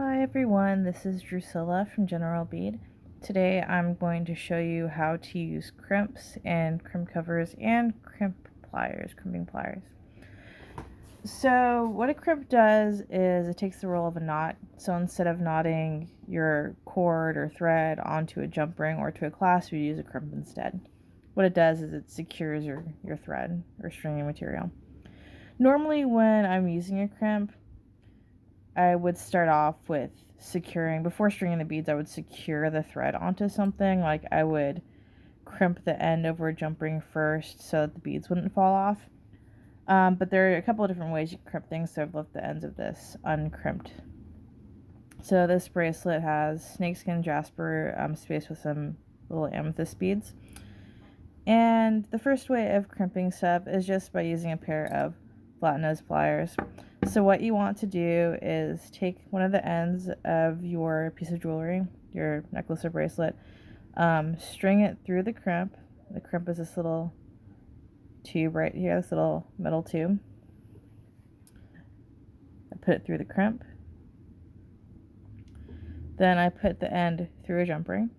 Hi everyone, this is Drusilla from General Bead. Today I'm going to show you how to use crimps and crimp covers and crimping pliers. So what a crimp does is it takes the role of a knot. So instead of knotting your cord or thread onto a jump ring or to a clasp, you use a crimp instead. What it does is it secures your thread or stringing material. Normally when I'm using a crimp, I would start off with securing, before stringing the beads, I would secure the thread onto something. Like I would crimp the end over a jump ring first so that the beads wouldn't fall off. But there are a couple of different ways you can crimp things, so I've left the ends of this uncrimped. So this bracelet has snakeskin jasper spaced with some little amethyst beads. And the first way of crimping stuff is just by using a pair of flat nose pliers. So what you want to do is take one of the ends of your piece of jewelry, your necklace or bracelet, string it through the crimp. The crimp is this little tube right here, this little metal tube. I put it through the crimp. Then I put the end through a jump ring.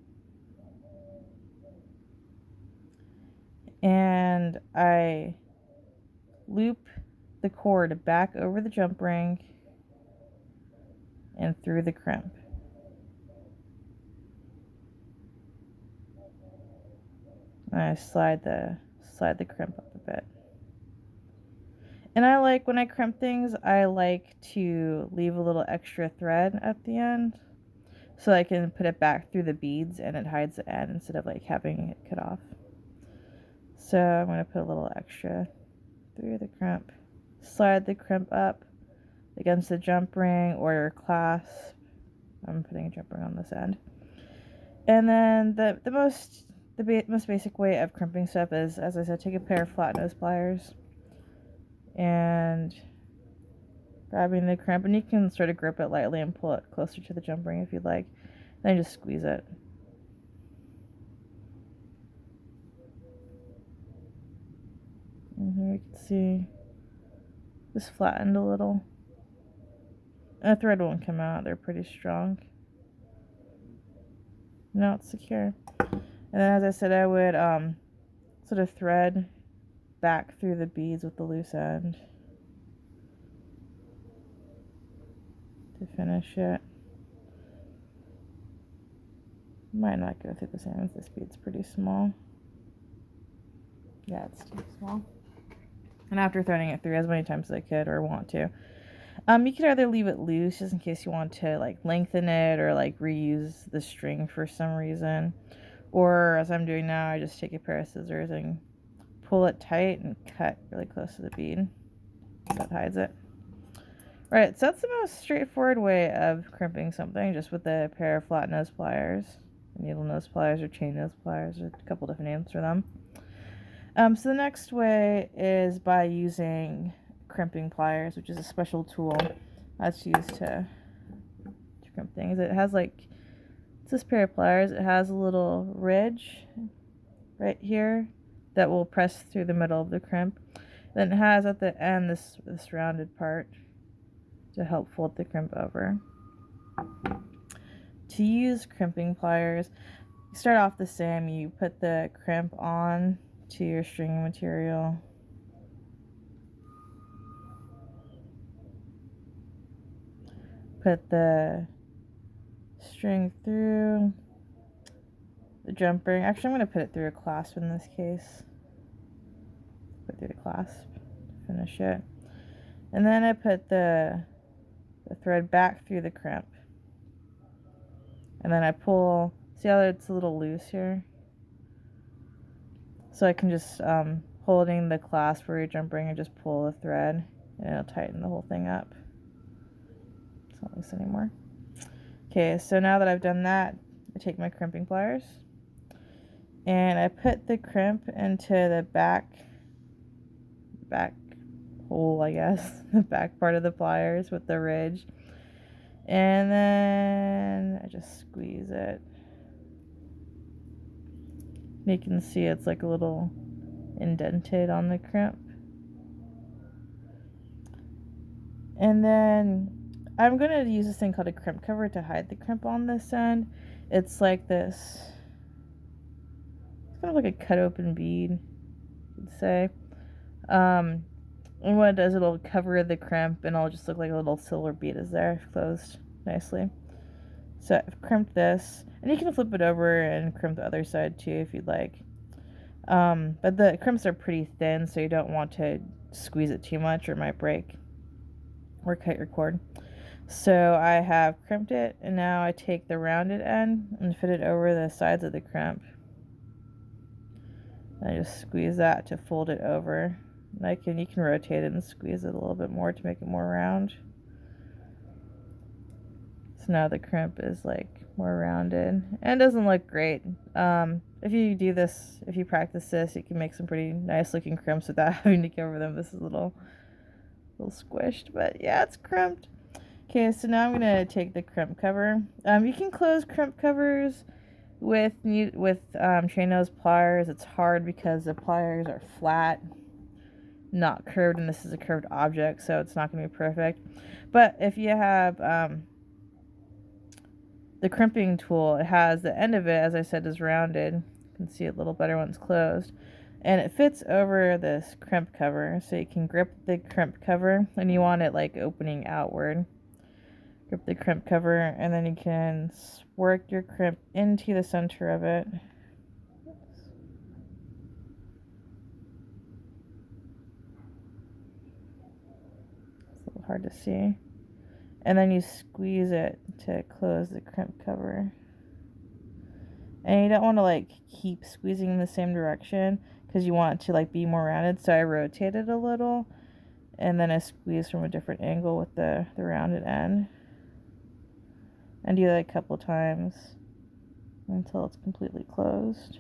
And I loop the cord back over the jump ring and through the crimp. And I slide the crimp up a bit. And I like, when I crimp things, I like to leave a little extra thread at the end so I can put it back through the beads and it hides the end instead of like having it cut off. So I'm going to put a little extra through the crimp. Slide the crimp up against the jump ring or your clasp. I'm putting a jump ring on this end. And then the most basic way of crimping stuff is, as I said, take a pair of flat nose pliers and grabbing the crimp, and you can sort of grip it lightly and pull it closer to the jump ring if you'd like. Then just squeeze it. And here you can see just flattened a little. And the thread won't come out, they're pretty strong. Now it's secure. And then, as I said, I would sort of thread back through the beads with the loose end to finish it. Might not go through the same as this bead's pretty small. Yeah, it's too small. And after threading it through as many times as I could or want to, you could either leave it loose just in case you want to like lengthen it or like reuse the string for some reason. Or as I'm doing now, I just take a pair of scissors and pull it tight and cut really close to the bead. So that hides it. Right, so that's the most straightforward way of crimping something, just with a pair of flat nose pliers, needle nose pliers or chain nose pliers, or a couple different names for them. So the next way is by using crimping pliers, which is a special tool that's used to crimp things. It has it's this pair of pliers. It has a little ridge right here that will press through the middle of the crimp. Then it has at the end this rounded part to help fold the crimp over. To use crimping pliers, you start off the same. You put the crimp on to your stringing material. Put the string through the jump ring. Actually, I'm going to put it through a clasp in this case. Put it through the clasp to finish it. And then I put the thread back through the crimp. And then I pull, see how it's a little loose here? So I can just, holding the clasp for your jump ring, and just pull the thread and it'll tighten the whole thing up. It's not loose anymore. Okay, so now that I've done that, I take my crimping pliers and I put the crimp into the back hole, I guess, the back part of the pliers with the ridge. And then I just squeeze it. You can see it's like a little indented on the crimp. And then I'm going to use this thing called a crimp cover to hide the crimp on this end. It's like this. It's kind of like a cut open bead, you could say. And what it does, it'll cover the crimp and it'll just look like a little silver bead is there, closed nicely. So I've crimped this, and you can flip it over and crimp the other side too if you'd like. But the crimps are pretty thin, so you don't want to squeeze it too much or it might break or cut your cord. So I have crimped it, and now I take the rounded end and fit it over the sides of the crimp. I just squeeze that to fold it over. And you can rotate it and squeeze it a little bit more to make it more round. So now the crimp is like more rounded and doesn't look great. If you do this, if you practice this, you can make some pretty nice looking crimps without having to cover them. This is a little squished, but yeah, it's crimped. Okay, so now I'm gonna take the crimp cover. You can close crimp covers with chain nose pliers. It's hard because the pliers are flat, not curved, and this is a curved object, so it's not gonna be perfect. But if you have the crimping tool, it has the end of it, as I said, is rounded. You can see it a little better when it's closed. And it fits over this crimp cover, so you can grip the crimp cover, and you want it like opening outward. Grip the crimp cover, and then you can work your crimp into the center of it. It's a little hard to see. And then you squeeze it to close the crimp cover. And you don't want to like keep squeezing in the same direction because you want it to like be more rounded. So I rotate it a little, and then I squeeze from a different angle with the rounded end. And do that a couple times until it's completely closed.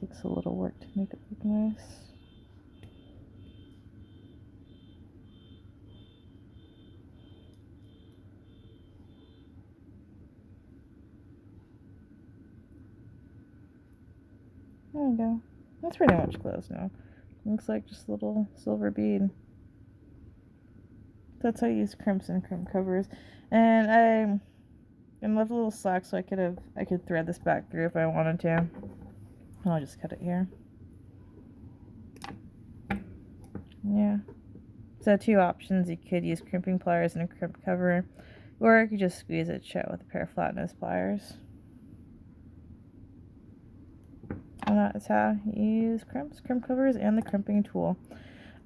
Takes a little work to make it look nice. There we go. That's pretty much closed now. Looks like just a little silver bead. That's how I use crimps and crimp covers. And I left a little slack so I could thread this back through if I wanted to. I'll just cut it here. Yeah. So 2 options. You could use crimping pliers and a crimp cover, or you could just squeeze it shut with a pair of flat nose pliers. And that's how you use crimps, crimp covers, and the crimping tool.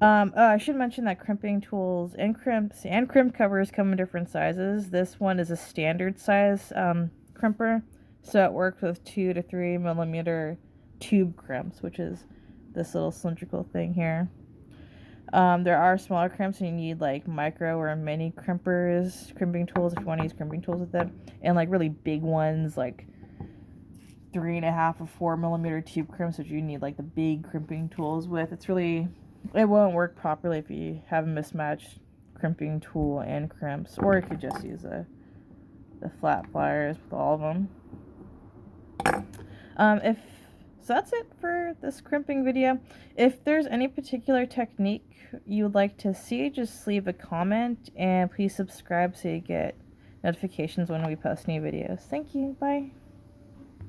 I should mention that crimping tools and crimps and crimp covers come in different sizes. This one is a standard size crimper, so it works with 2 to 3 millimeter tube crimps, which is this little cylindrical thing here. There are smaller crimps, and you need like micro or mini crimpers, crimping tools if you want to use crimping tools with them, and like really big ones like 3.5 or 4 millimeter tube crimps, which you need like the big crimping tools with. It won't work properly if you have a mismatched crimping tool and crimps, or you could just use the flat pliers with all of them. So that's it for this crimping video. If there's any particular technique you would like to see, just leave a comment, and please subscribe so you get notifications when we post new videos. Thank you. Bye.